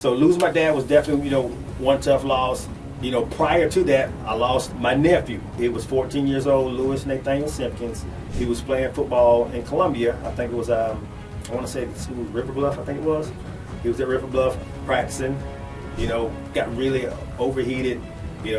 So losing my dad was definitely, one tough loss. Prior to that, I lost my nephew. He was 14 years old, Welvin Simpkins. He was playing football in Columbia. I think it was, I want to say River Bluff, I think it was. He was at River Bluff practicing, got really overheated,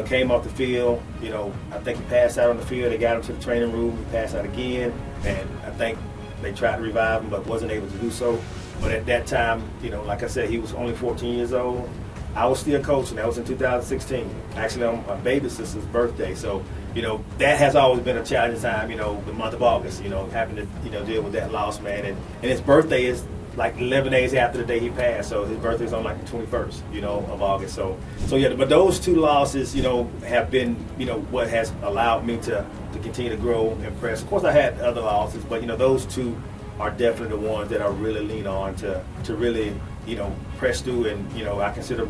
came off the field. I think he passed out on the field. They got him to the training room. He passed out again. And I think they tried to revive him, but wasn't able to do so. But at that time, like I said, he was only 14 years old. I was still coaching. That was in 2016, actually on my baby sister's birthday. So, that has always been a challenging time, the month of August, having to, deal with that loss, man. And his birthday is like 11 days after the day he passed. So his birthday is on like the 21st, of August. So yeah, but those two losses, have been, what has allowed me to continue to grow and press. Of course, I had other losses, but, those two are definitely the ones that I really lean on to really, press through, and, I consider,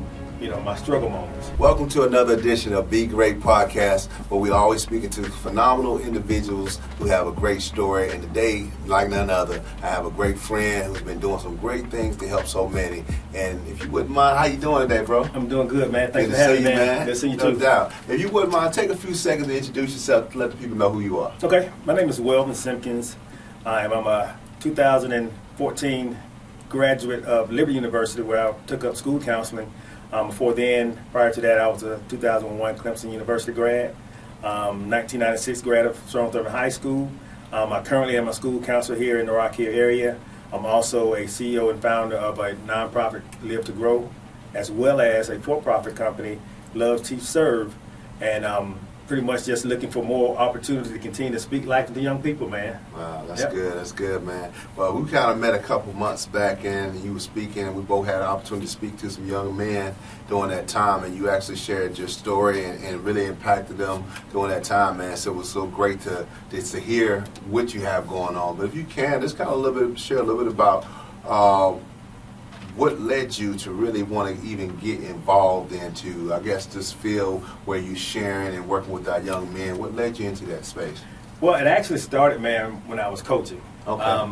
my struggle moments. Welcome to another edition of Be Great Podcast, where we always speaking to phenomenal individuals who have a great story. And today, like none other, I have a great friend who's been doing some great things to help so many. And if you wouldn't mind, how you doing today, bro? I'm doing good, man. Thanks for having me, man. Good to see you, too. No doubt. If you wouldn't mind, take a few seconds to introduce yourself to let the people know who you are. Okay. My name is Welvin Simpkins. I'm a 2014 graduate of Liberty University, where I took up school counseling. Before then, prior to that, I was a 2001 Clemson University grad, 1996 grad of Strong Thurman High School. I currently am a school counselor here in the Rock Hill area. I'm also a CEO and founder of a nonprofit, Live to Grow, as well as a for-profit company, Love, Teach, Serve, and pretty much just looking for more opportunity to continue to speak life into young people, man. Wow, that's good. That's good, man. Well, we kind of met a couple months back, and you were speaking, and we both had an opportunity to speak to some young men during that time, and you actually shared your story and really impacted them during that time, man. So it was so great to hear what you have going on. But if you can, just kind of share a little bit about what led you to really want to even get involved into, I guess, this field where you're sharing and working with our young men? What led you into that space? Well, it actually started, man, when I was coaching. Okay.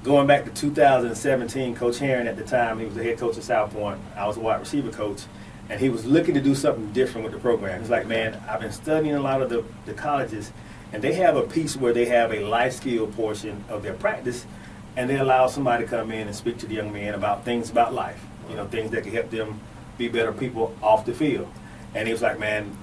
Going back to 2017, Coach Herron at the time, he was the head coach at South Point. I was a wide receiver coach, and he was looking to do something different with the program. He's like, man, I've been studying a lot of the colleges, and they have a piece where they have a life skill portion of their practice, and they allow somebody to come in and speak to the young men about things about life, things that can help them be better people off the field. And he was like, man,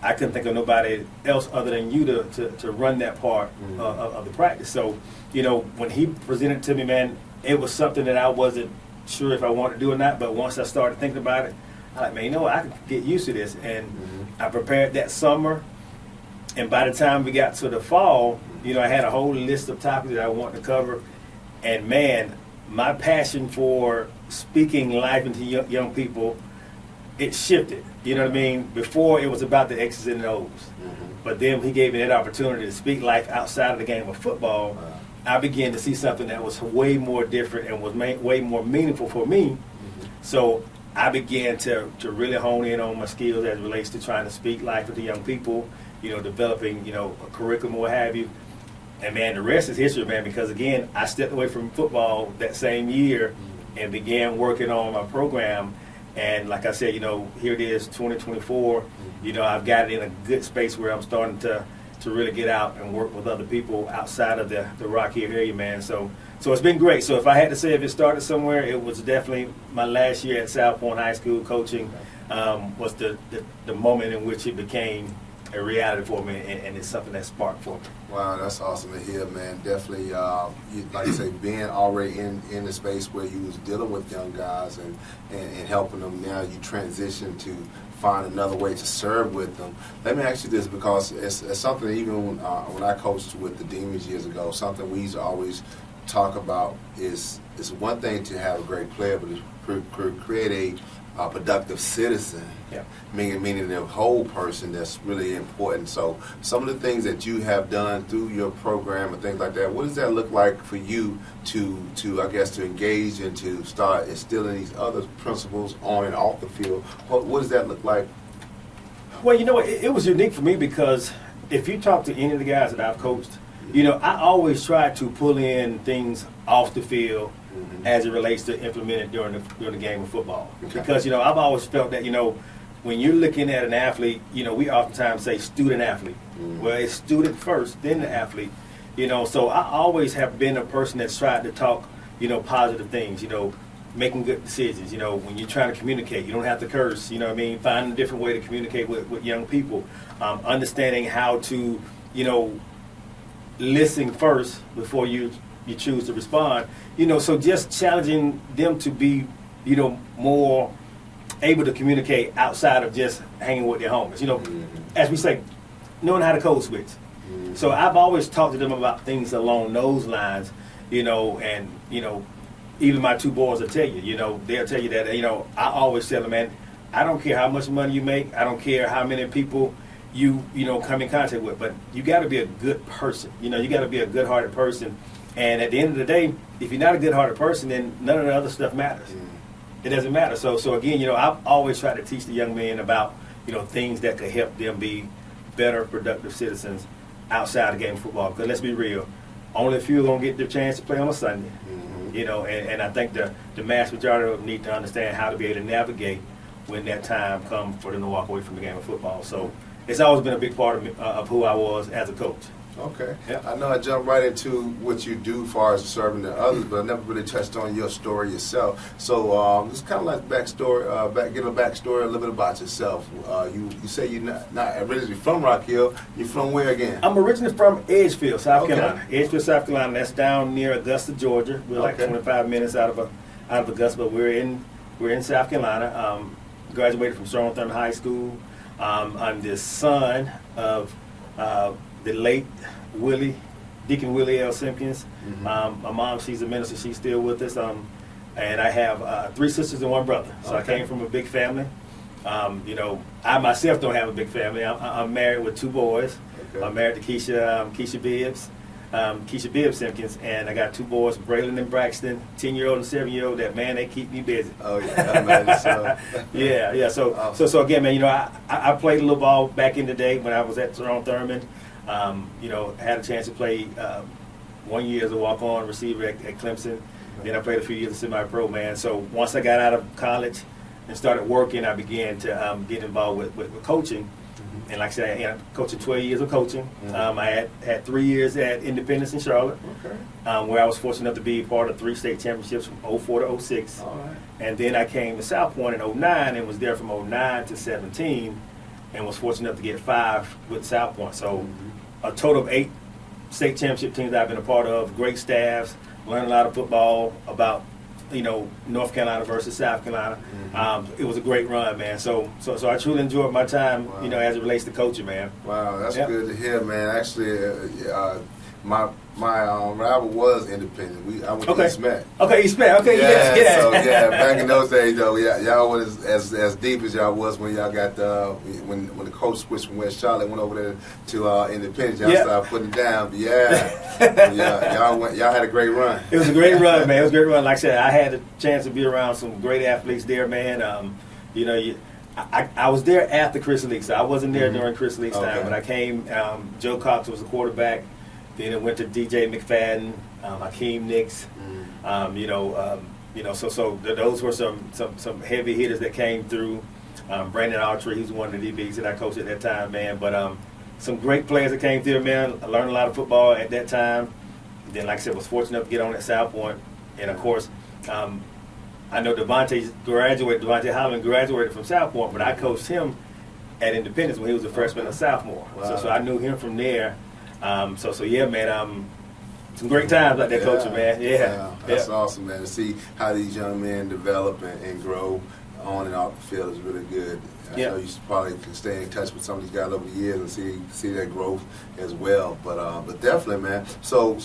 I couldn't think of nobody else other than you to run that part of the practice. So, when he presented to me, man, it was something that I wasn't sure if I wanted to do or not, but once I started thinking about it, I like, man, I can get used to this. And I prepared that summer, and by the time we got to the fall, I had a whole list of topics that I wanted to cover. And man, my passion for speaking life into young people, it shifted. You know what I mean? Before, it was about the X's and O's. But then he gave me that opportunity to speak life outside of the game of football. I began to see something that was way more different and was way more meaningful for me. So I began to really hone in on my skills as it relates to trying to speak life into young people, developing, a curriculum, what have you. And, man, the rest is history, man, because, again, I stepped away from football that same year and began working on my program. And like I said, here it is, 2024. I've got it in a good space where I'm starting to really get out and work with other people outside of the Rock Hill area, man. So it's been great. So if I had to say if it started somewhere, it was definitely my last year at South Point High School coaching was the moment in which it became a reality for me, and it's something that sparked for me. Wow, that's awesome to hear, man. Definitely, like you say, being already in the space where you was dealing with young guys and helping them, now you transition to find another way to serve with them. Let me ask you this, because it's something, even when I coached with the Demons years ago, something we used to always talk about is it's one thing to have a great player, but to create a productive citizen, meaning the whole person, that's really important. So some of the things that you have done through your program and things like that, what does that look like for you to I guess, to engage and to start instilling these other principles on and off the field? What does that look like? Well, it was unique for me because if you talk to any of the guys that I've coached, I always try to pull in things off the field as it relates to implemented during the game of football. Okay. Because, I've always felt that, when you're looking at an athlete, we oftentimes say student athlete. Well, it's student first, then the athlete. So I always have been a person that's tried to talk, positive things, making good decisions. When you're trying to communicate, you don't have to curse, find a different way to communicate with young people. Understanding how to, listen first before you choose to respond. So just challenging them to be, more able to communicate outside of just hanging with their homies. As we say, knowing how to code switch. So I've always talked to them about things along those lines, and, even my two boys will tell you, they'll tell you that, I always tell them, man, I don't care how much money you make. I don't care how many people you come in contact with, but you got to be a good person. You got to be a good-hearted person. And at the end of the day, if you're not a good-hearted person, then none of the other stuff matters. It doesn't matter. So again, I've always tried to teach the young men about, things that could help them be better, productive citizens outside the game of football. Because let's be real, only a few are going to get the chance to play on a Sunday. And I think the mass majority of them need to understand how to be able to navigate when that time comes for them to walk away from the game of football. So it's always been a big part of who I was as a coach. Okay. Yeah. I know I jumped right into what you do as far as serving the others, but I never really touched on your story yourself. So it's kind of like backstory, give a backstory a little bit about yourself. You say you're not originally from Rock Hill. You're from where again? I'm originally from Edgefield, South Carolina. Edgefield, South Carolina. That's down near Augusta, Georgia. We're like 25 minutes out of Augusta, but we're in South Carolina. Graduated from Strong Thurman High School. I'm the son of the late Deacon Willie L. Simpkins. My mom, she's a minister. She's still with us. And I have 3 sisters and 1 brother. So I came from a big family. I myself don't have a big family. I'm married with 2 boys. Okay. I'm married to Keisha Bibbs Simpkins, and I got 2 boys, Braylon and Braxton, 10-year-old and 7-year-old. That, man, they keep me busy. Oh yeah, I imagine so. yeah. So again, man, I played a little ball back in the day when I was at Strong Thurman. Had a chance to play 1 year as a walk-on receiver at Clemson. Then I played a few years as semi-pro, man. So once I got out of college and started working, I began to get involved with coaching. And like I said, I ended up coaching 12 years of coaching. I had 3 years at Independence in Charlotte, where I was fortunate enough to be part of 3 state championships from 04 to 06. All right. And then I came to South Point in 09 and was there from 09 to 17 and was fortunate enough to get 5 with South Point. So a total of 8 state championship teams that I've been a part of, great staffs, learned a lot of football about, North Carolina versus South Carolina. It was a great run, man. So I truly enjoyed my time, as it relates to coaching, man. Wow, that's good to hear, man. Actually, my rival was Independent. I went to East Met. Okay, East Met. Okay, yes. So back in those days, though, y'all was as deep as y'all was when y'all got when the coach switched from West Charlotte, went over there to Independence. Y'all started putting it down. But y'all had a great run. It was a great run, man. It was a great run. Like I said, I had a chance to be around some great athletes there, man. I was there after Chris Leaks. So I wasn't there during Chris Leaks' time, but I came. Joe Cox was the quarterback. Then it went to DJ McFadden, Hakeem Nicks. So those were some heavy hitters that came through. Brandon Autry, he's one of the DBs that I coached at that time, man. But some great players that came through, man. I learned a lot of football at that time. Then, like I said, was fortunate enough to get on at South Point. And, of course, I know Devontae Holland graduated from South Point, but I coached him at Independence when he was a freshman and sophomore. Wow. So I knew him from there. Yeah, man, some great times like that coaching, man. That's awesome, man. To see how these young men develop and grow on and off the field is really good. I know you probably can stay in touch with some of these guys over the years and see their growth as well. But definitely, man. So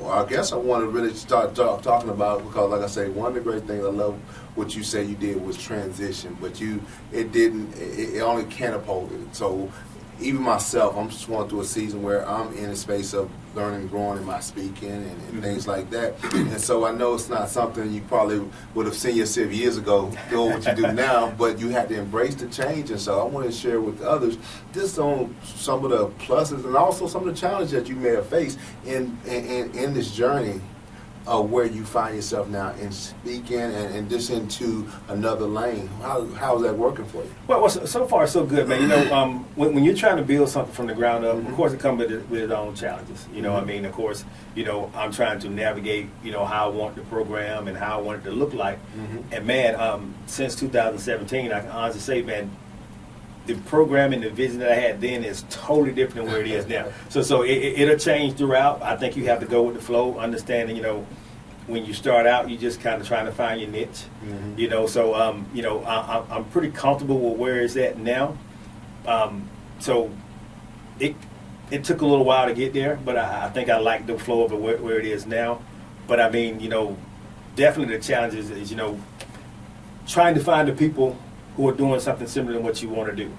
I guess I want to really start talking about, because like I say, one of the great things I love what you say you did was transition, but it only catapulted. So even myself, I'm just going through a season where I'm in a space of learning, growing in my speaking and things like that. And so I know it's not something you probably would have seen yourself years ago doing what you do now, but you had to embrace the change. And so I want to share with others just on some of the pluses and also some of the challenges that you may have faced in this journey where you find yourself now in speaking and just into another lane. How is that working for you? Well, so far so good, man. You know, when you're trying to build something from the ground up, of course it comes with its own challenges. You know, I mean, of course, you know, I'm trying to navigate, you know, how I want the program and how I want it to look like. And man, since 2017, I can honestly say, man, the program and the vision that I had then is totally different than where it is now. So it'll change throughout. I think you have to go with the flow, understanding, you know, when you start out, you just kind of trying to find your niche. You know, so you know, I'm pretty comfortable with where it's at now. So it took a little while to get there, but I think I like the flow of it where it is now. But I mean, you know, definitely the challenge is, you know, trying to find the people who are doing something similar to what you want to do.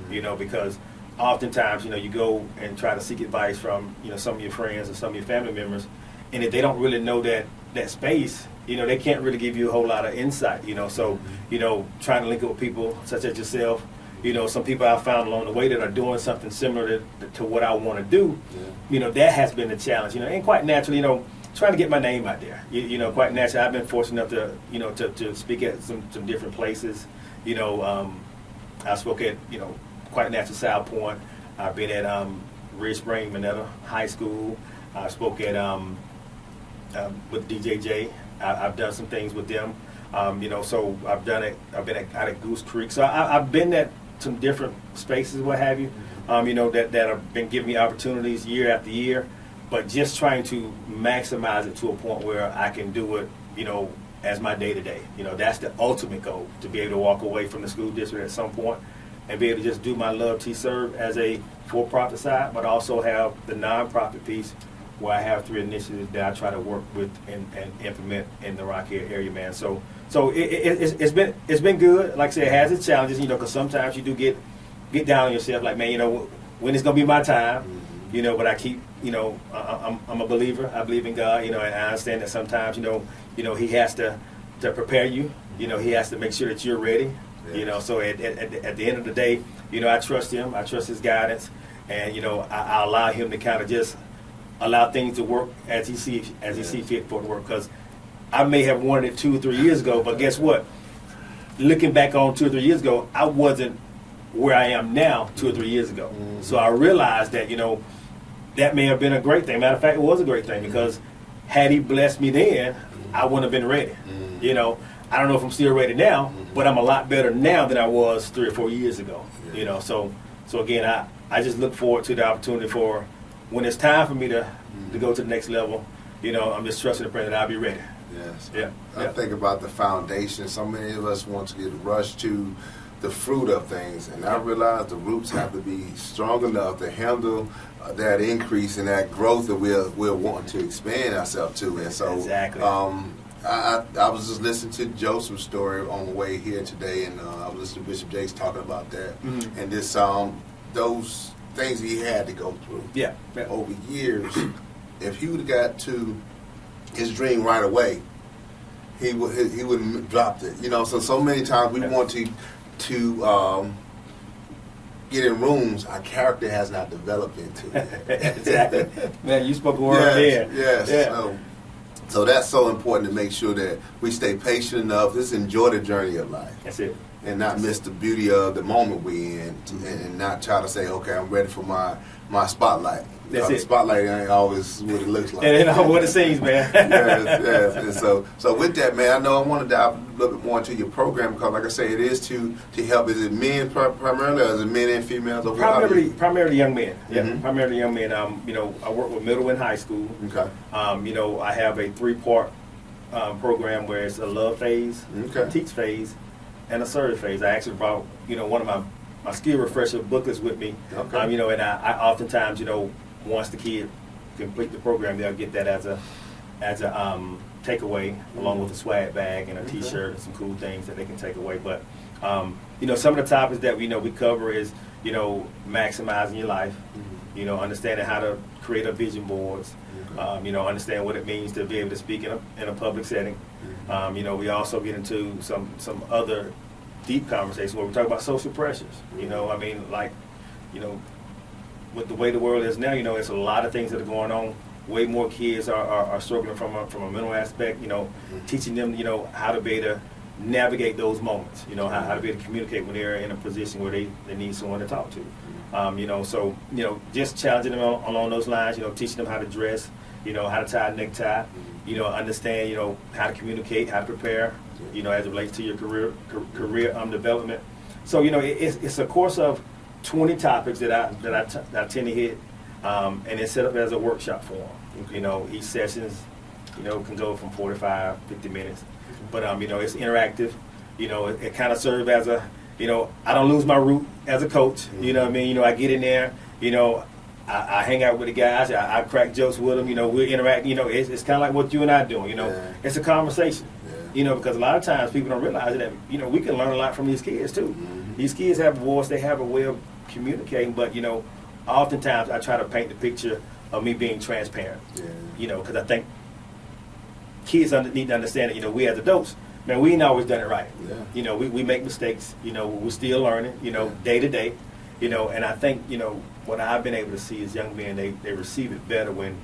You know, because oftentimes, you know, you go and try to seek advice from, you know, some of your friends or some of your family members, and if they don't really know that space, you know, they can't really give you a whole lot of insight, you know. So, you know, trying to link up with people such as yourself, you know, some people I've found along the way that are doing something similar to what I want to do, you know, that has been a challenge, you know, and quite naturally, you know, trying to get my name out there. You know, quite naturally, I've been fortunate enough to, you know, to speak at some different places. You know, I spoke at, you know, quite naturally South Point. I've been at Ridge Spring Minetta High School. I spoke at with DJJ. I've done some things with them. You know, so I've been out at Goose Creek. So I've been at some different spaces, what have you. You know, that have been giving me opportunities year after year, but just trying to maximize it to a point where I can do it, you know, as my day-to-day. You know, that's the ultimate goal, to be able to walk away from the school district at some point and be able to just do my love T-Serve as a for-profit side, but also have the non-profit piece where I have 3 initiatives that I try to work with and implement in the Rocky area, man. So it's been good. Like I said, it has its challenges, you know, because sometimes you do get down on yourself, like, man, you know, when it's gonna be my time, you know. But I keep, you know, I'm a believer. I believe in God, you know, and I understand that sometimes, you know, He has to prepare you. You know, He has to make sure that you're ready. You know, so at the end of the day, you know, I trust Him. I trust His guidance, and you know, I allow Him to kind of just allow things to work as He see fit for it to work. Because I may have wanted it 2 or 3 years ago, but guess what? Looking back on 2 or 3 years ago, I wasn't where I am now 2 or 3 years ago. So I realized that, you know, that may have been a great thing. Matter of fact, it was a great thing, because had He blessed me then, I wouldn't have been ready. You know, I don't know if I'm still ready now, but I'm a lot better now than I was 3 or 4 years ago. You know, so again, I just look forward to the opportunity for when it's time for me to go to the next level. You know, I'm just trusting the prayer that I'll be ready. Yes. Yeah. I think about the foundation. So many of us want to get rushed to the fruit of things, and I realize the roots have to be strong enough to handle that increase and that growth that we're wanting to expand ourselves to. And so, exactly. I was just listening to Joseph's story on the way here today, and I was listening to Bishop Jakes talking about that, and this those things he had to go through over years. If he would have got to his dream right away, he wouldn't have dropped it. You know, so many times we want to get in rooms our character has not developed into it. Exactly. Man, you spoke a word there. Yes. Yeah. So that's so important to make sure that we stay patient enough. Just enjoy the journey of life. That's it. And not miss the beauty of the moment we're in, and not try to say, okay, I'm ready for my spotlight. That's it. The spotlight ain't always what it looks like. It ain't always what it seems, man. Yes. And so with that, man, I know I want to dive a little bit more into your program, because, like I say, it is to help. Is it men primarily, or is it men and females? Primarily young men. Yeah, primarily young men. You know, I work with middle and high school. Okay. You know, I have a 3-part program where it's a love phase, a teach phase, and a serve phase. I actually brought, you know, one of my skill refresher booklets with me. Okay. You know, and I oftentimes, you know, once the kid complete the program, they'll get that as a takeaway, along with a swag bag and a T-shirt and some cool things that they can take away. But you know, some of the topics that we cover is, you know, maximizing your life. You know, understanding how to create a vision boards. You know, understand what it means to be able to speak in a public setting. You know, we also get into some other deep conversations where we talk about social pressures. You know, I mean, like, you know, with the way the world is now, you know, it's a lot of things that are going on way more kids are struggling from a mental aspect. Teaching them how to be able to navigate those moments. How to be able to communicate when they're in a position where they need someone to talk to. So just challenging them along those lines. Teaching them how to dress. How to tie a necktie. Understand how to communicate, how to prepare. As it relates to your career development. So it's a course of 20 topics that I tend to hit, and it's set up as a workshop form. Each sessions can go from 45, 50 minutes, but it's interactive. It kind of serves as a I don't lose my root as a coach. You know what I mean? I get in there. I hang out with the guys. I crack jokes with them. We interact. It's kind of like what you and I doing. It's a conversation. Because a lot of times people don't realize that we can learn a lot from these kids too. These kids have a voice. They have a way of communicating. But oftentimes I try to paint the picture of me being transparent. Because I think kids need to understand that we as adults, man, we ain't always done it right. We make mistakes. We're still learning. Day to day. And I think what I've been able to see is young men they receive it better when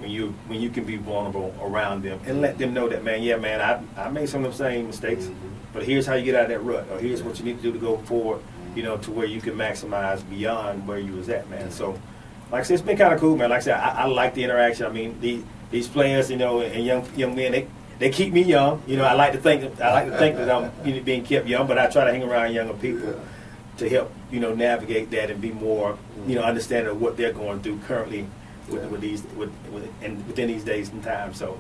you can be vulnerable around them and let them know that, man, I made some of the same mistakes, but here's how you get out of that rut, or here's what you need to do to go forward, to where you can maximize beyond where you was at, man. So, like I said, it's been kind of cool, man. Like I said, I like the interaction. I mean, these players, and young men, they keep me young. I like to think that I'm being kept young, but I try to hang around younger people to help navigate that and be more understanding of what they're going through currently within these days and times. So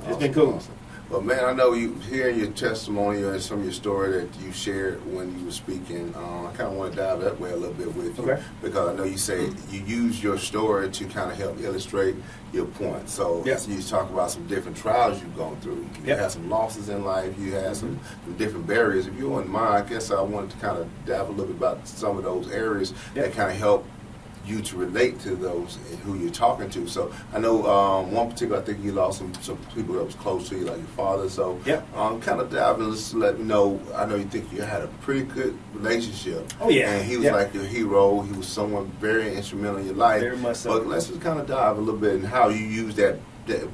it's been cool. Awesome. Well, man, I know you hearing your testimony and some of your story that you shared when you were speaking. I kind of want to dive that way a little bit with you, because I know you say you use your story to kind of help illustrate your point. So you talk about some different trials you've gone through. You had some losses in life. You had some different barriers. If you wouldn't mind, I guess I wanted to kind of dive a little bit about some of those areas that kind of help you to relate to those who you're talking to. So I know one particular, I think you lost some people that was close to you, like your father. So kind of dive and just let me know. I know you think you had a pretty good relationship. Oh yeah. And he was like your hero. He was someone very instrumental in your life. Very much so. But let's just kind of dive a little bit in how you use that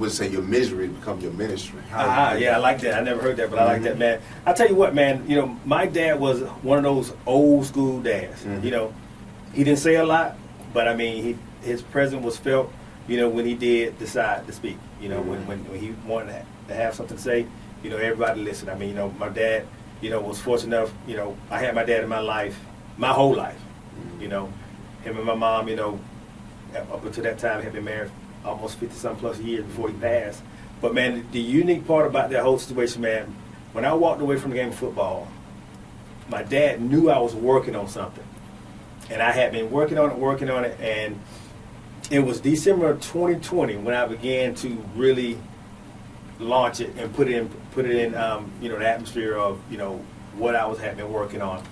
would say your misery become your ministry. I like that. I never heard that, but I like that, man. I tell you what, man. My dad was one of those old school dads. He didn't say a lot. But I mean, his presence was felt, when he did decide to speak. When he wanted to have something to say, everybody listened. I mean, my dad, was fortunate enough. I had my dad in my life, my whole life. Him and my mom, up until that time, had been married almost 50-some plus years before he passed. But man, the unique part about that whole situation, man, when I walked away from the game of football, my dad knew I was working on something. And I had been working on it, and it was December of 2020 when I began to really launch it and put it in the atmosphere of what I had been working on,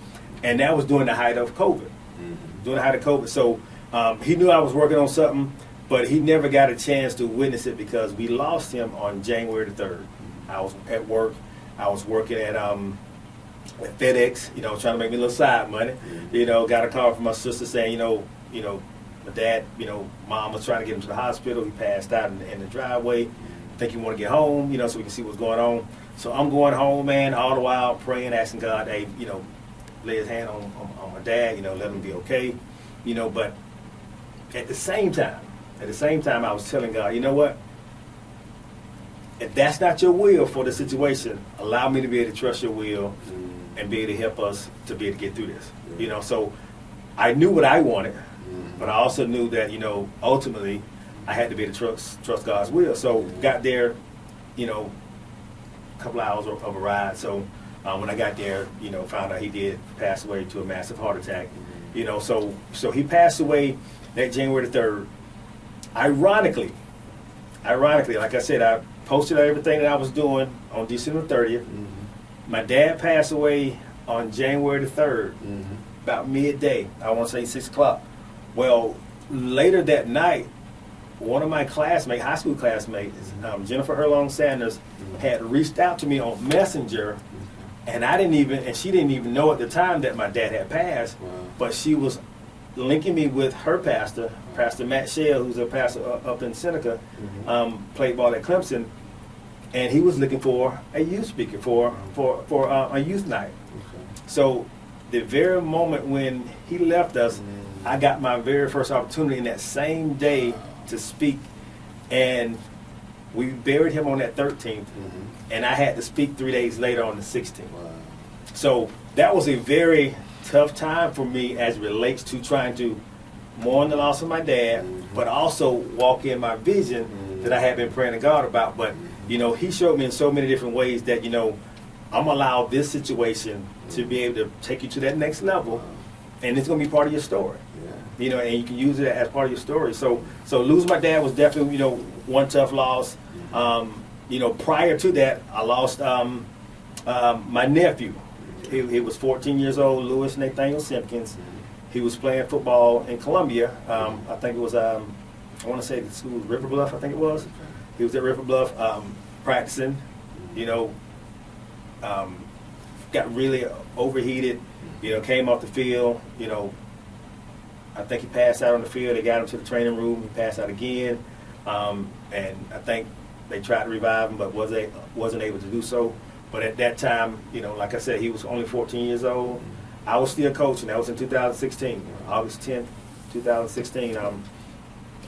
and that was during the height of COVID. So he knew I was working on something, but he never got a chance to witness it because we lost him on January the 3rd. I was at work. I was working at FedEx, trying to make me a little side money. Got a call from my sister saying, my dad, mom was trying to get him to the hospital. He passed out in the driveway. I think he want to get home, so we can see what's going on. So I'm going home, man, all the while praying, asking God, hey, lay his hand on my dad, let him be okay. But at the same time, I was telling God, you know what? If that's not your will for the situation, allow me to be able to trust your will and be able to help us to be able to get through this. So I knew what I wanted, but I also knew that, ultimately I had to be able to trust God's will. So got there, a couple hours of a ride. So when I got there, found out he did pass away to a massive heart attack. So he passed away that January the 3rd. Ironically, like I said, I posted everything that I was doing on December 30th. My dad passed away on January the 3rd, about midday. I want to say 6 o'clock. Well, later that night, one of my classmates, high school classmates, Jennifer Erlong Sanders, had reached out to me on Messenger, and she didn't even know at the time that my dad had passed, but she was linking me with her pastor, Pastor Matt Shell, who's a pastor up in Seneca, played ball at Clemson, and he was looking for a youth speaker for a youth night. Okay. So the very moment when he left us, I got my very first opportunity in that same day to speak, and we buried him on that 13th, and I had to speak 3 days later on the 16th. Wow. So that was a very tough time for me as it relates to trying to mourn the loss of my dad, but also walk in my vision that I had been praying to God about. But, you know, he showed me in so many different ways that, you know, I'm going to allow this situation to be able to take you to that next level, and it's going to be part of your story. You know, and you can use it as part of your story. So losing my dad was definitely, you know, one tough loss. You know, prior to that, I lost my nephew. He was 14 years old, Louis Nathaniel Simpkins. He was playing football in Columbia. I think it was, I want to say the school was River Bluff, I think it was. He was at River Bluff practicing, you know, got really overheated, you know, came off the field, you know. I think he passed out on the field. They got him to the training room. He passed out again, and I think they tried to revive him, but wasn't able to do so. But at that time, you know, like I said, he was only 14 years old. I was still coaching. That was in 2016, August 10th, 2016.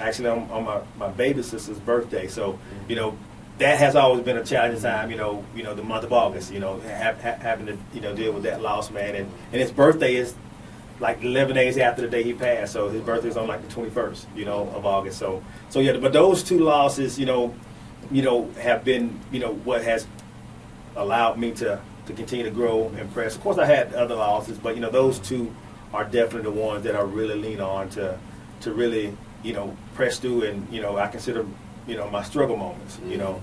Actually on my baby sister's birthday. So, you know, that has always been a challenging time. You know, the month of August. You know, having to deal with that loss, man. And his birthday is like 11 days after the day he passed, so his birthday is on like the 21st, you know, of August. So yeah, but those two losses, you know, have been, you know, what has allowed me to continue to grow and press. Of course, I had other losses, but you know, those two are definitely the ones that I really lean on to really, you know, press through, and you know, I consider, you know, my struggle moments. You know,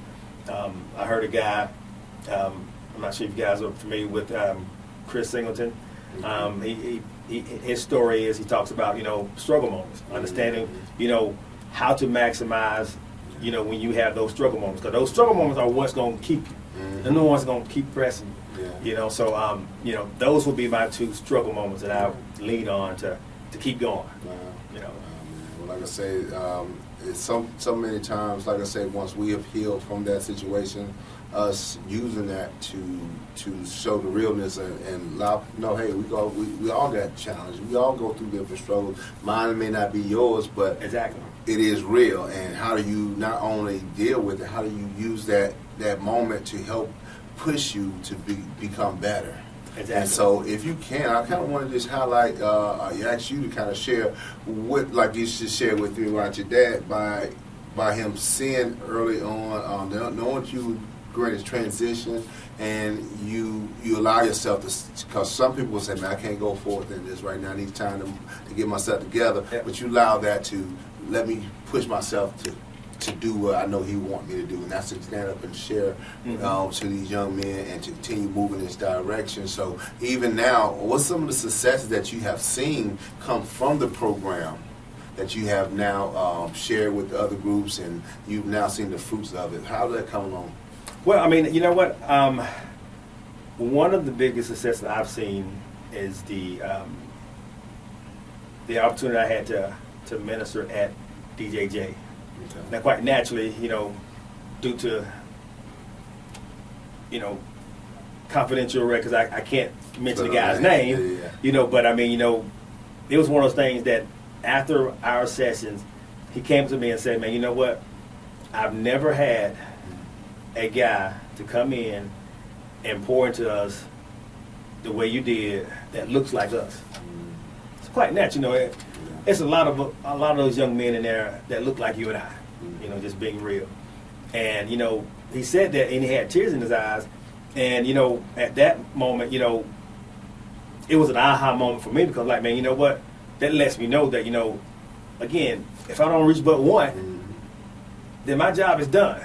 I heard a guy, I'm not sure if you guys are familiar with Chris Singleton. His story is he talks about, you know, struggle moments, understanding, you know, how to maximize, you know, when you have those struggle moments, because those struggle moments are what's going to keep you. They're the ones going to keep pressing you. You know, so you know, those will be my two struggle moments that I lean on to keep going. You know, well, like I say, it's so many times, like I say, once we have healed from that situation, us using that to show the realness and allow, you know, hey, we all got challenges. We all go through different struggles. Mine may not be yours, but exactly, it is real. And how do you not only deal with it, how do you use that moment to help push you to become better? Exactly. And so if you can, I kind of want to just highlight, ask you to kind of share what, like you should share with me about your dad, by him seeing early on, knowing you great as transition, and you allow yourself to, because some people will say, man, I can't go forward in this right now, I need time to get myself together, but you allow that to let me push myself to do what I know he want me to do, and that's to stand up and share to these young men and to continue moving in this direction. So even now, what's some of the successes that you have seen come from the program that you have now shared with the other groups, and you've now seen the fruits of it? How did that come along? Well, I mean, you know what? One of the biggest successes I've seen is the opportunity I had to minister at DJJ. Okay. Now, quite naturally, you know, due to, you know, confidential records, I can't mention the guy's name, you know, but I mean, you know, it was one of those things that after our sessions, he came to me and said, man, you know what? I've never had a guy to come in and pour into us the way you did that looks like us. It's quite natural, you know. It's a lot of those young men in there that look like you and I, you know, just being real. And you know, he said that, and he had tears in his eyes. And you know, at that moment, you know, it was an aha moment for me, because like, man, you know what? That lets me know that, you know, again, if I don't reach but one, then my job is done.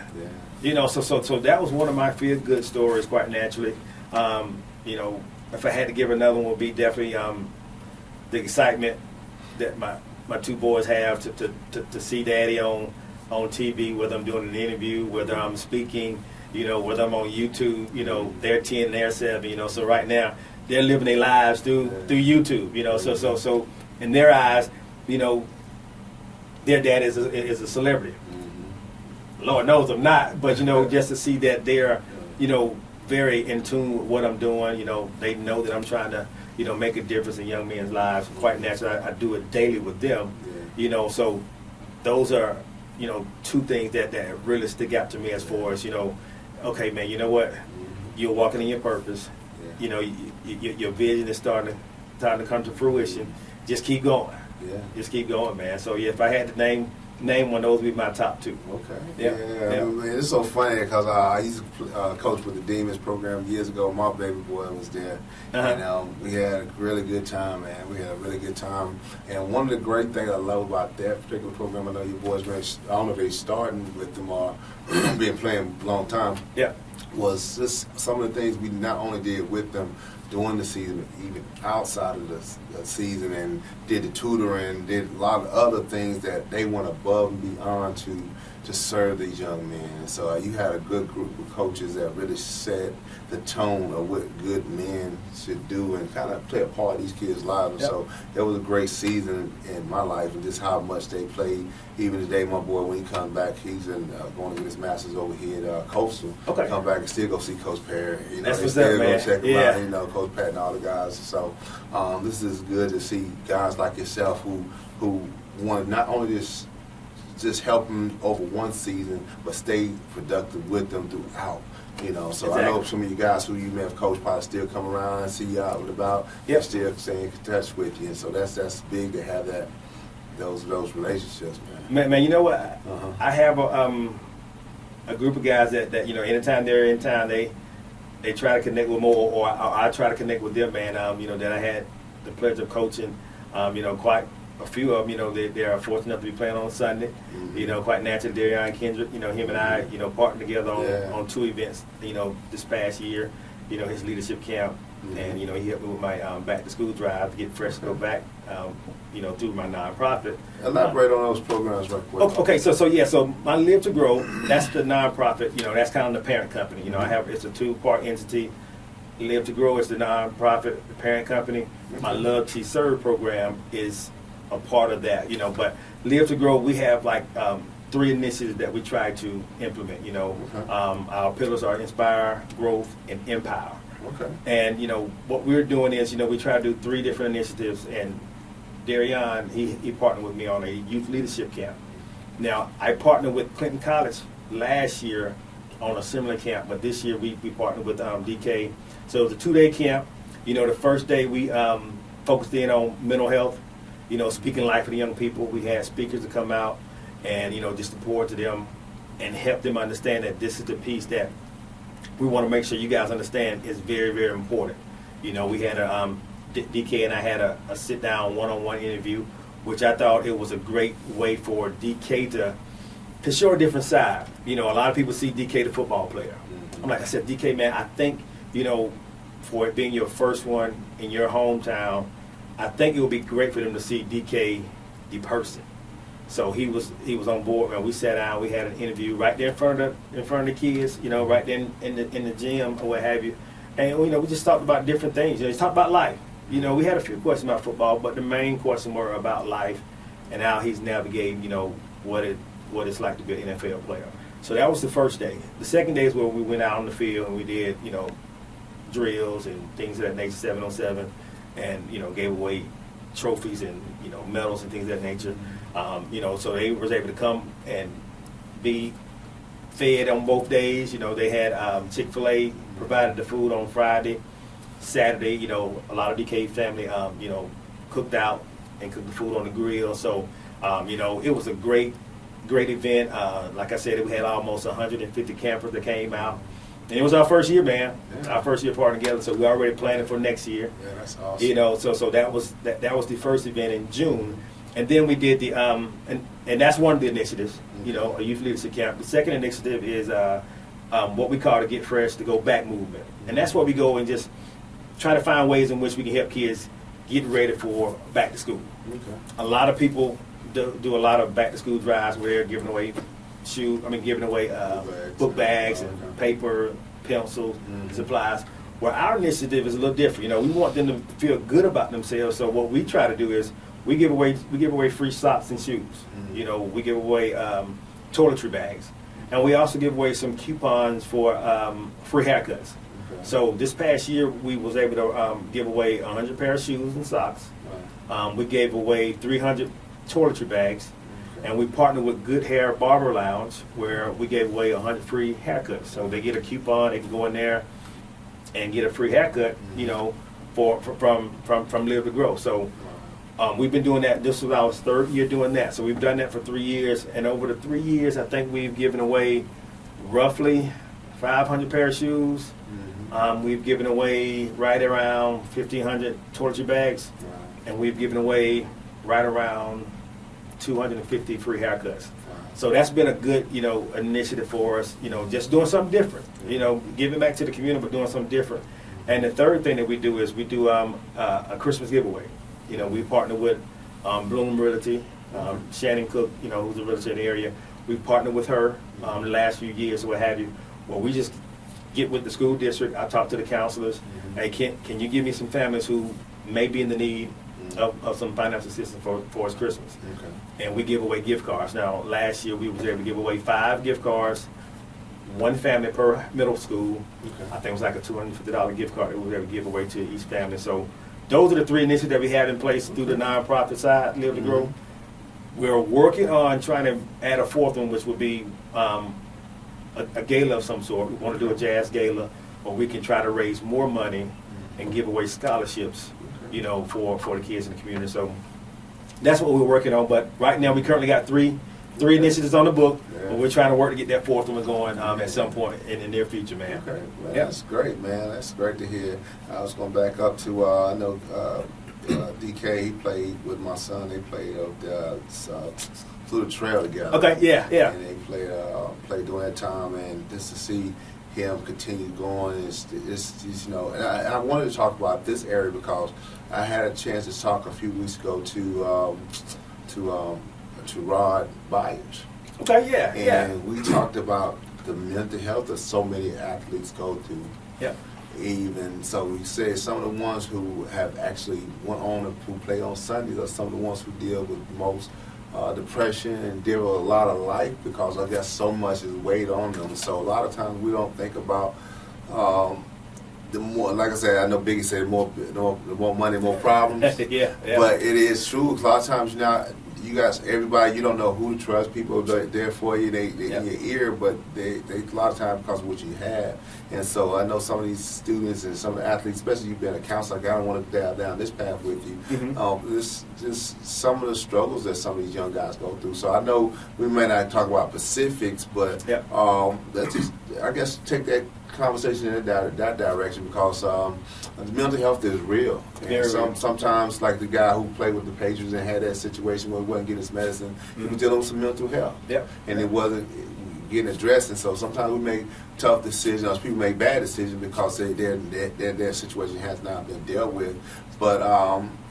You know, so that was one of my feel-good stories, quite naturally. You know, if I had to give another one, would be definitely the excitement that my two boys have to see Daddy on TV, whether I'm doing an interview, whether I'm speaking, you know, whether I'm on YouTube. You know, they're 10, they're 7. You know, so right now they're living their lives through YouTube. You know, so in their eyes, you know, their dad is a celebrity. Lord knows I'm not, but you know, just to see that they're, you know, very in tune with what I'm doing. You know, they know that I'm trying to, you know, make a difference in young men's lives. Quite naturally, I do it daily with them. You know, so those are, you know, two things that really stick out to me as far as, you know, okay, man, you know what, you're walking in your purpose. You know, your vision is starting to come to fruition. Just keep going. Just keep going, man. So yeah, if I had to name one, those would be my top two. Okay. Yeah. I mean, it's so funny because I used to coach with the Demons program years ago. My baby boy was there, and we had a really good time, man. We had a really good time. And one of the great things I love about that particular program, I know your boys, I don't know if they're starting with them or been playing a long time. Yeah. Was just some of the things we not only did with them during the season, even outside of the season, and did the tutoring, did a lot of other things that they went above and beyond to serve these young men. So you had a good group of coaches that really set the tone of what good men should do and kind of play a part in these kids' lives. Yep. So it was a great season in my life, and just how much they played. Even today, my boy, when he comes back, he's going to get his master's over here at Coastal. Okay. Come back and still go see Coach Perry. You know, That's what's still up, man. go check him Yeah. out. You know, Coach Pat and all the guys. So this is good to see guys like yourself who want to not only just help them over one season, but stay productive with them throughout. You know, so Exactly. I know some of you guys who you may have coached probably still come around and see you out and about. Yep. And still stay in touch with you, and so that's big to have those relationships, man. Man, you know what? I have a group of guys that you know, anytime they're in town, they try to connect with more, or I try to connect with them, man. You know, that I had the pleasure of coaching. You know, quite a few of them, you know, they are fortunate enough to be playing on Sunday. You know, quite naturally, Darion Kendrick, you know, him and I, you know, partnered together on two events, you know, this past year, you know, his leadership camp. And, you know, he helped me with my back to school drive to get fresh to go back, you know, through my nonprofit. Elaborate on those programs right quick. Okay, so my Live to Grow, that's the nonprofit, you know, that's kind of the parent company. You know, it's a two-part entity. Live to Grow is the nonprofit, the parent company. My Love to Serve program is a part of that, you know, but Live to Grow, we have like 3 initiatives that we try to implement, you know. Our pillars are Inspire, Growth, and Empower. Okay. And, you know, what we're doing is, you know, we try to do 3 different initiatives, and Darion, he partnered with me on a youth leadership camp. Now, I partnered with Clinton College last year on a similar camp, but this year we partnered with DK. So it was a 2-day camp. You know, the first day we focused in on mental health, you know, speaking life for the young people. We had speakers to come out and, you know, just to pour to them and help them understand that this is the piece that we want to make sure you guys understand is very, very important. You know, we had DK and I had a sit-down one-on-one interview, which I thought it was a great way for DK to show a different side. You know, a lot of people see DK the football player. I'm like, I said, DK, man, I think, you know, for it being your first one in your hometown, I think it would be great for them to see DK the person. So he was on board, man. We sat down, we had an interview right there in front of the kids, you know, right there in the gym or what have you. And you know, we just talked about different things. You know, just talked about life. You know, we had a few questions about football, but the main question were about life and how he's navigating, you know, what it's like to be an NFL player. So that was the first day. The second day is where we went out on the field and we did, you know, drills and things of that nature, 7-on-7, and, you know, gave away trophies and, you know, medals and things of that nature. You know, so they was able to come and be fed on both days. You know, they had Chick-fil-A provided the food on Friday. Saturday, you know, a lot of DK family, you know, cooked out and cooked the food on the grill. So, you know, it was a great event. Like I said, we had almost 150 campers that came out. And it was our first year, man. Yeah. Our first year partnering together, so we're already planning for next year. Yeah, that's awesome. You know, so that was the first event in June. And then we did the and that's one of the initiatives, you know, a youth leadership camp. The second initiative is what we call the Get Fresh to Go Back movement. And that's where we go and just try to find ways in which we can help kids get ready for back to school. Okay. A lot of people do a lot of back to school drives where they're giving away book bags and paper, pencils, supplies. Well, our initiative is a little different. You know, we want them to feel good about themselves. So what we try to do is we give away free socks and shoes. You know, we give away toiletry bags, and we also give away some coupons for free haircuts. Okay. So this past year, we was able to give away 100 pair of shoes and socks. Right. We gave away 300 toiletry bags, Okay. and we partnered with Good Hair Barber Lounge, where we gave away 100 free haircuts. So they get a coupon, they can go in there and get a free haircut, you know, from Live to Grow. So we've been doing that. This was our third year doing that. So we've done that for 3 years, and over the 3 years, I think we've given away roughly 500 pair of shoes. We've given away right around 1,500 toiletry bags, Right. and we've given away right around 250 free haircuts. Right. So that's been a good, you know, initiative for us, you know, just doing something different, you know, giving back to the community, but doing something different. And the third thing that we do is we do a Christmas giveaway. You know, we partner with Bloom Realty, Shannon Cook, you know, who's a realtor in the area. We've partnered with her the last few years or what have you. Well, we just get with the school district. I talk to the counselors. Hey, can you give me some families who may be in the need of some financial assistance for us Christmas? Okay. And we give away gift cards. Now, last year we was able to give away 5 gift cards, one family per middle school. Okay. I think it was like a $250 gift card that we were able to give away to each family. So those are the 3 initiatives that we have in place through the nonprofit side, Live to Grow. We're working on trying to add a 4th one, which would be a gala of some sort. We want to do a jazz gala where we can try to raise more money and give away scholarships, you know, for the kids in the community. So that's what we're working on. But right now we currently got three initiatives on the book, Yeah. but we're trying to work to get that 4th one going at some point in the near future, man. Okay, man, Yeah. that's great, man. That's great to hear. I was going to back up to I know DK. He played with my son. They played through the trail together. Okay, yeah. And they played during that time, and just to see him continue going is you know. And I wanted to talk about this area because I had a chance to talk a few weeks ago to Rod Byers. Okay, yeah. And we talked about the mental health that so many athletes go through. Yeah. Even so, we said some of the ones who have actually who play on Sundays are some of the ones who deal with most depression and deal with a lot of life because I guess so much is weighed on them. So a lot of times we don't think about the more, like I said, I know Biggie said the more money, more problems. yeah. But it is true. A lot of times you guys, everybody, you don't know who to trust. People are there for you. They in your ear, but they a lot of times because of what you have. And so I know some of these students and some of the athletes, especially you've been a counselor, like I don't want to dive down this path with you. This just some of the struggles that some of these young guys go through. So I know we may not talk about specifics, but let's just, I guess, take that conversation in that direction because the mental health is real. And sometimes, like the guy who played with the Patriots and had that situation where he wasn't getting his medicine, he was dealing with some mental health. And it wasn't getting addressed. And so sometimes we make tough decisions. People make bad decisions because their situation has not been dealt with. But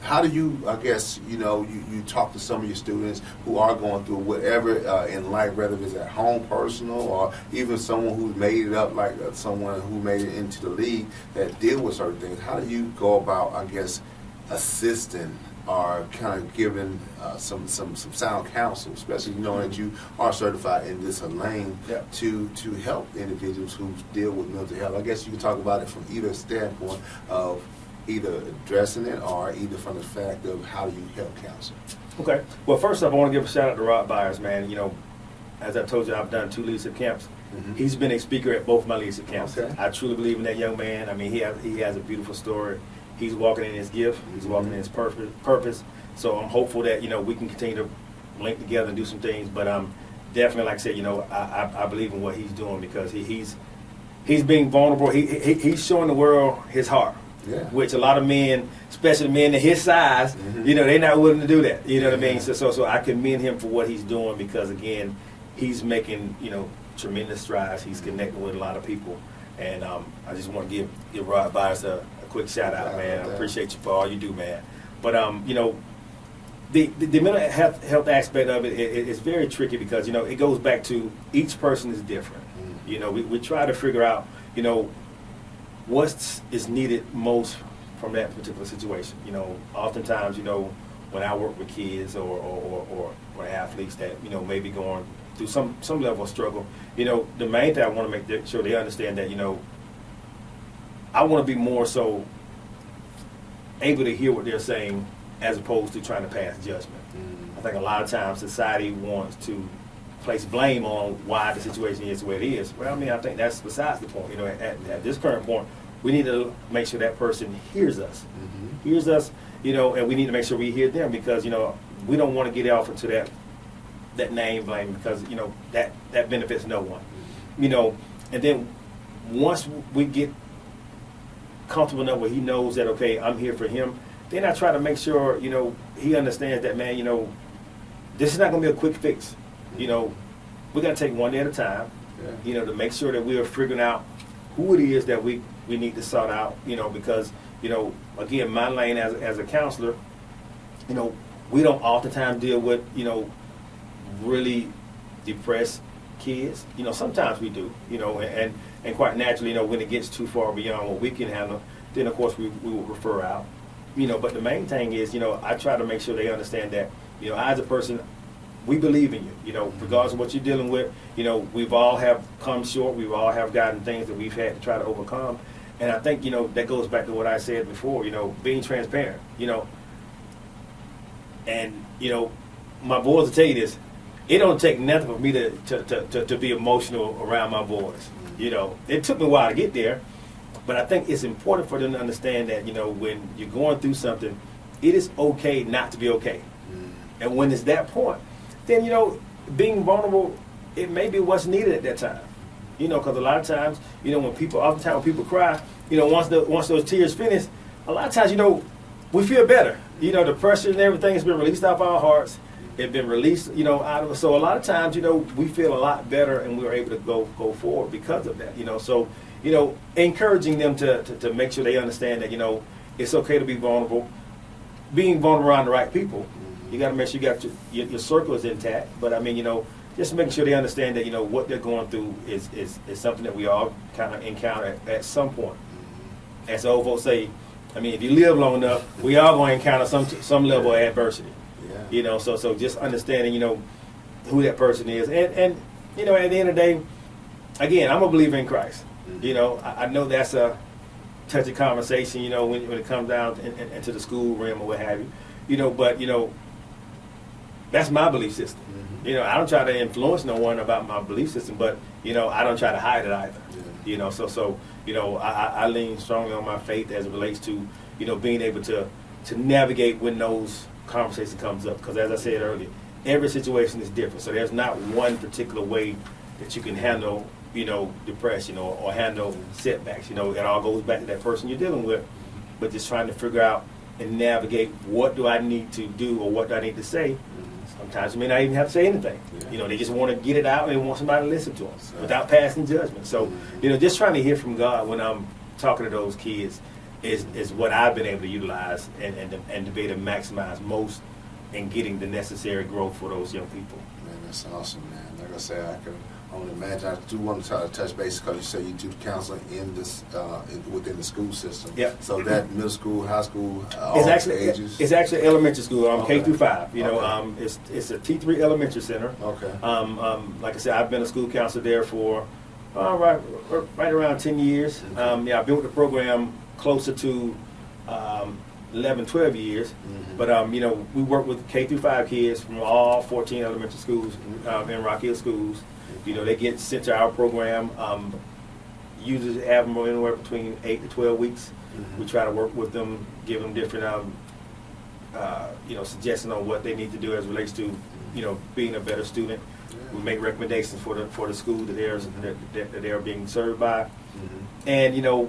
how do you, I guess, you know, you talk to some of your students who are going through whatever in life, whether it's at home, personal, or even someone who's made it up, like someone who made it into the league that deal with certain things. How do you go about, I guess, assisting or kind of giving some sound counsel, especially knowing that you are certified in this lane to help individuals who deal with mental health? I guess you can talk about it from either standpoint of either addressing it or either from the fact of how do you help counsel. Okay. Well, first off, I want to give a shout out to Rod Byers, man. You know, as I told you, I've done 2 leadership camps. He's been a speaker at both my leadership camps. Okay. I truly believe in that young man. I mean, he has a beautiful story. He's walking in his gift. He's walking in his purpose. So I'm hopeful that, you know, we can continue to link together and do some things. But definitely, like I said, you know, I believe in what he's doing because he's being vulnerable. He's showing the world his heart. Which a lot of men, especially men of his size, you know, they're not willing to do that. You know what I mean? So I commend him for what he's doing because, again, he's making, you know, tremendous strides. He's connecting with a lot of people. And I just want to give Rod Byers a quick shout out, man. I appreciate you for all you do, man. But, you know, the mental health aspect of it is very tricky because, you know, it goes back to each person is different. You know, we try to figure out, you know, what is needed most from that particular situation. You know, oftentimes, you know, when I work with kids or athletes that, you know, maybe going through some level of struggle, you know, the main thing I want to make sure they understand that, you know, I want to be more so able to hear what they're saying as opposed to trying to pass judgment. I think a lot of times society wants to place blame on why the situation is the way it is. Well, I mean, I think that's besides the point. You know, at this current point, we need to make sure that person hears us, you know, and we need to make sure we hear them, because, you know, we don't want to get off into that name blame, because, you know, that benefits no one. You know, and then once we get comfortable enough where he knows that, okay, I'm here for him, then I try to make sure, you know, he understands that, man, you know, this is not going to be a quick fix. You know, we got to take one day at a time, you know, to make sure that we are figuring out who it is that we need to sort out, you know, because, you know, again, my lane as a counselor, you know, we don't oftentimes deal with, you know, really depressed kids. You know, sometimes we do, you know, and quite naturally, you know, when it gets too far beyond what we can handle, then of course we will refer out. You know, but the main thing is, you know, I try to make sure they understand that, you know, I as a person, we believe in you, you know, regardless of what you're dealing with. You know, we've all have come short. We've all have gotten things that we've had to try to overcome. And I think, you know, that goes back to what I said before, you know, being transparent, you know. And, you know, my boys will tell you this, it don't take nothing for me to be emotional around my boys. You know, it took me a while to get there, but I think it's important for them to understand that, you know, when you're going through something, it is okay not to be okay. And when it's that point, then, you know, being vulnerable, it may be what's needed at that time. You know, because a lot of times, you know, oftentimes when people cry, you know, once those tears finish, a lot of times, you know, we feel better. You know, the pressure and everything has been released off our hearts. It's been released, you know, out of us. So a lot of times, you know, we feel a lot better, and we're able to go forward because of that. You know, so, you know, encouraging them to make sure they understand that, you know, it's okay to be vulnerable. Being vulnerable around the right people. You got to make sure you got your circle is intact. But I mean, you know, just making sure they understand that, you know, what they're going through is something that we all kind of encounter at some point. As the old folks say, I mean, if you live long enough, we all going to encounter some level of adversity. Yeah. You know, so just understanding, you know, who that person is, and you know, at the end of the day, again, I'm a believer in Christ. You know, I know that's a touchy conversation, you know, when it comes down into the school realm or what have you. You know, but you know, that's my belief system. You know, I don't try to influence no one about my belief system, but, you know, I don't try to hide it either. You know, so you know, I lean strongly on my faith as it relates to, you know, being able to navigate when those conversations comes up. Because as I said earlier, every situation is different. So there's not one particular way that you can handle, you know, depression or handle setbacks. You know, it all goes back to that person you're dealing with, but just trying to figure out and navigate, what do I need to do or what do I need to say. Sometimes you may not even have to say anything. You know, they just want to get it out and they want somebody to listen to them without passing judgment. So, you know, just trying to hear from God when I'm talking to those kids is what I've been able to utilize and to be able to maximize most in getting the necessary growth for those young people. Man, that's awesome, man. Like I said, I can only imagine. I do want to try to touch base because you say you do counseling in this within the school system. Yeah. So that middle school, high school, all ages. It's actually elementary school. K through 5. You know, it's a T3 elementary center. Okay. Like I said, I've been a school counselor there for right around 10 years. I've been with the program closer to 11, 12 years. But, you know, we work with K through 5 kids from all 14 elementary schools in Rock Hill schools. You know, they get sent to our program. Usually have them anywhere between 8 to 12 weeks. We try to work with them, give them different, you know, suggestions on what they need to do as it relates to, you know, being a better student. We make recommendations for the school that they're being served by. And, you know,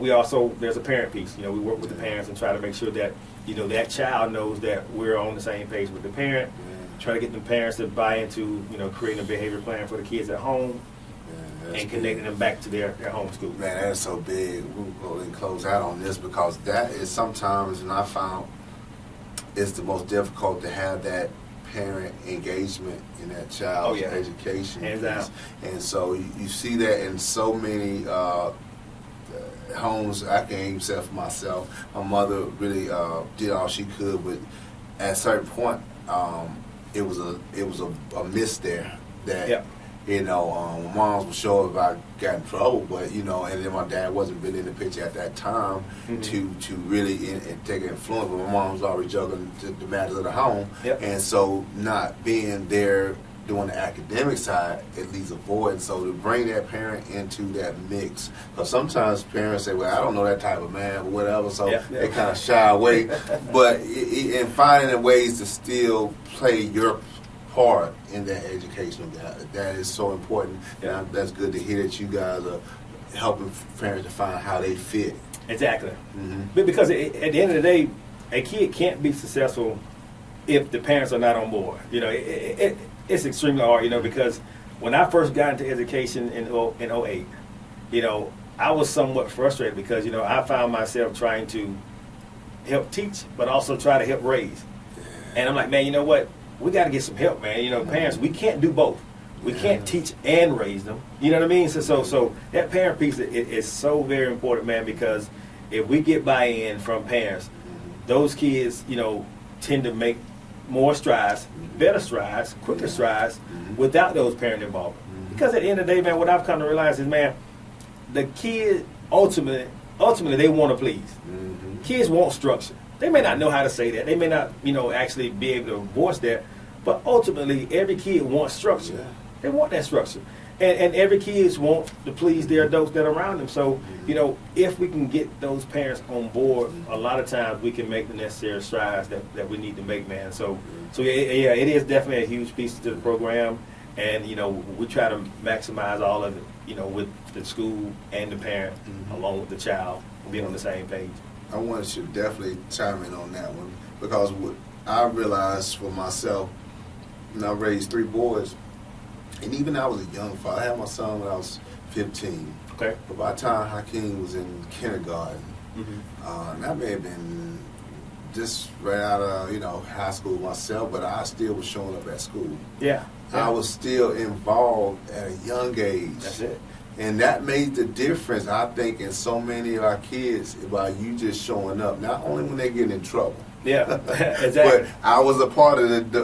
there's a parent piece. You know, we work with the parents and try to make sure that, you know, that child knows that we're on the same page with the parent. Try to get the parents to buy into, you know, creating a behavior plan for the kids at home and connecting them back to their home school. Man, that's so big. We'll go and close out on this because that is sometimes, and I found, it's the most difficult to have that parent engagement in that child's education. Hands down. And so you see that in so many homes. I can even say for myself, my mother really did all she could with at a certain point, it was a miss there that you know, my mom was sure if I got in trouble, but you know, and then my dad wasn't really in the picture at that time to really take an influence. But my mom was already juggling the matters of the home, and so not being there doing the academic side, it leaves a void. So to bring that parent into that mix, because sometimes parents say, well, I don't know that type of man or whatever, so they kind of shy away. But in finding ways to still play your part in that education, that is so important. And that's good to hear that you guys are helping parents to find how they fit. Exactly. But because at the end of the day, a kid can't be successful if the parents are not on board. You know, it's extremely hard, you know, because when I first got into education in 08, you know, I was somewhat frustrated because, you know, I found myself trying to help teach, but also try to help raise. And I'm like, man, you know what? We got to get some help, man. You know, parents, we can't do both. We can't teach and raise them. You know what I mean? So that parent piece is so very important, man, because if we get buy-in from parents, those kids, you know, tend to make more strides, better strides, quicker strides without those parent involvement. Because at the end of the day, man, what I've come to realize is, man, the kid ultimately they want to please. Kids want structure. They may not know how to say that. They may not, you know, actually be able to voice that. But ultimately, every kid wants structure. They want that structure. And every kid wants to please their adults that are around them. So, you know, if we can get those parents on board, a lot of times we can make the necessary strides that we need to make, man. So yeah, it is definitely a huge piece to the program. And, you know, we try to maximize all of it, you know, with the school and the parent, along with the child, being on the same page. I want you to definitely chime in on that one, because what I realized for myself, when I raised 3 boys, and even I was a young father. I had my son when I was 15. Okay. But by the time Hakeem was in kindergarten, and I may have been just right out of, you know, high school myself, but I still was showing up at school. I was still involved at a young age. That's it. And that made the difference, I think, in so many of our kids by you just showing up. Not only when they get in trouble. Exactly. But I was a part of the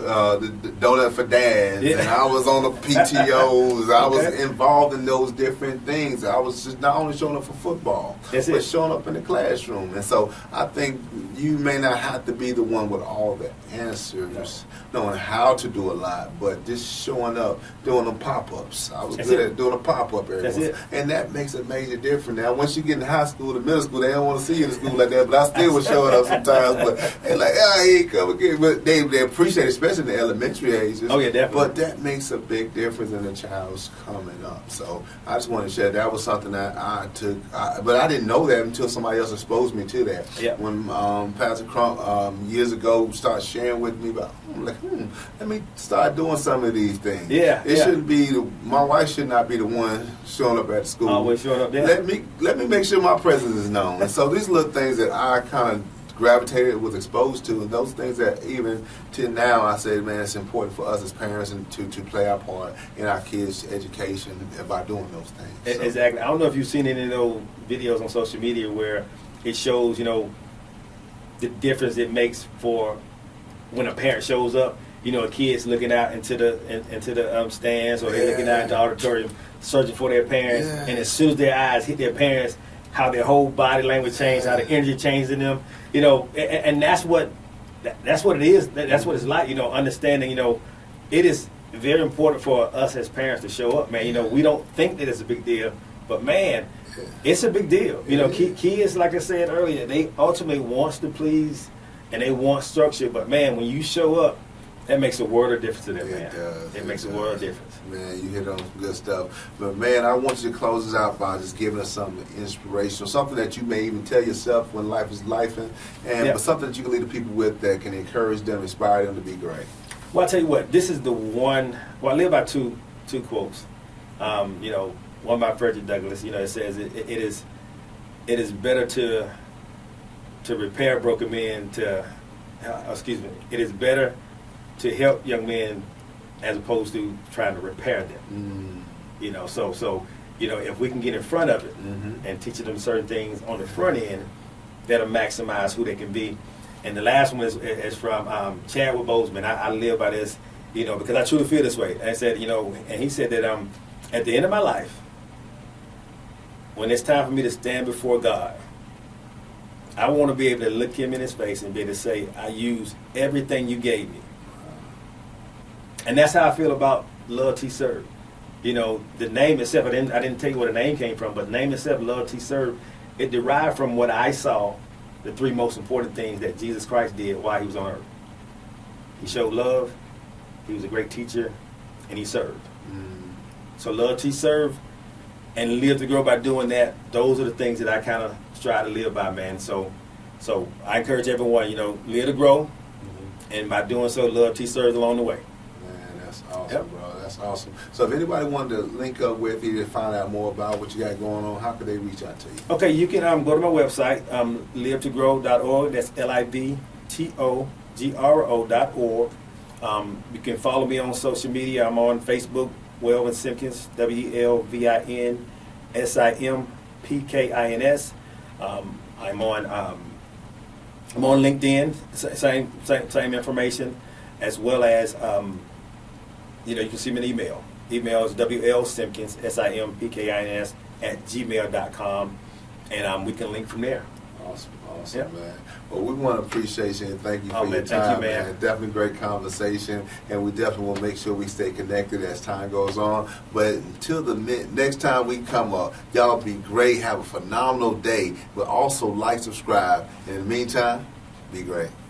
Donut for Dads, and I was on the PTOs. I was involved in those different things. I was just not only showing up for football, but showing up in the classroom. And so I think you may not have to be the one with all the answers, knowing how to do a lot, but just showing up, doing them pop-ups. I was good at doing a pop-up every once. And that makes a major difference. Now, once you get in high school to middle school, they don't want to see you in school like that, but I still was showing up sometimes. But they're like, here you come again. But they appreciate it, especially in the elementary ages. Oh, yeah, definitely. But that makes a big difference in the child's coming up. So I just want to share that was something that I took. But I didn't know that until somebody else exposed me to that. When Pastor Crump years ago started sharing with me about, I'm like, let me start doing some of these things. It shouldn't be, my wife should not be the one showing up at school. Always showing up there. Let me make sure my presence is known. And so these little things that I kind of gravitated, was exposed to, and those things that even to now I say, man, it's important for us as parents and to play our part in our kids' education by doing those things. Exactly. I don't know if you've seen any of those videos on social media where it shows, you know, the difference it makes for when a parent shows up. You know, a kid's looking out into the stands, or they're looking out into the auditorium, searching for their parents, and as soon as their eyes hit their parents, how their whole body language changed, how the energy changed in them, you know, and that's what it is. That's what it's like, you know, understanding, you know, it is very important for us as parents to show up, man. You know, we don't think that it's a big deal, but man, it's a big deal. You know, kids, like I said earlier, they ultimately wants to please and they want structure, but man, when you show up, that makes a world of difference to them, man. It makes a world of difference. Man, you hit on some good stuff. But, man, I want you to close this out by just giving us something inspirational, something that you may even tell yourself when life is lifing, but something that you can leave the people with that can encourage them, inspire them to be great. Well, I'll tell you what, this is the one, well, I live by two quotes. You know, one by Frederick Douglass, you know, it says, it is better to repair broken men it is better to help young men as opposed to trying to repair them. You know, so you know, if we can get in front of it and teach them certain things on the front end, that'll maximize who they can be. And the last one is from Chadwick Boseman. I live by this, because I truly feel this way. And I said, and he said that at the end of my life, when it's time for me to stand before God, I want to be able to look him in his face and be able to say, I used everything you gave me. And that's how I feel about Love T Serve. The name itself, I didn't tell you where the name came from, but the name itself, Love T Serve, it derived from what I saw, the three most important things that Jesus Christ did while he was on earth. He showed love, he was a great teacher, and he served. So Love T Serve and live to grow by doing that. Those are the things that I kind of strive to live by, man. So I encourage everyone, live to grow, and by doing so, Love T Serves along the way. Man, that's awesome, bro. That's awesome. So if anybody wanted to link up with you to find out more about what you got going on, how could they reach out to you? Okay, you can go to my website, livetogrow.org. That's LIVTOGRO.org. You can follow me on social media. I'm on Facebook, Welvin Simpkins, WELVINSIMPKINS. I'm on LinkedIn, same information, as well as you can send me an email. Email is WLSimpkins, SIMPKINS @gmail.com, and we can link from there. Awesome, Yep. man. Well, we want to appreciate you and thank you for your man, time, thank you, man. Definitely great conversation, and we definitely will make sure we stay connected as time goes on. But until the next time we come up, y'all be great, have a phenomenal day, but also like, subscribe. In the meantime, be great.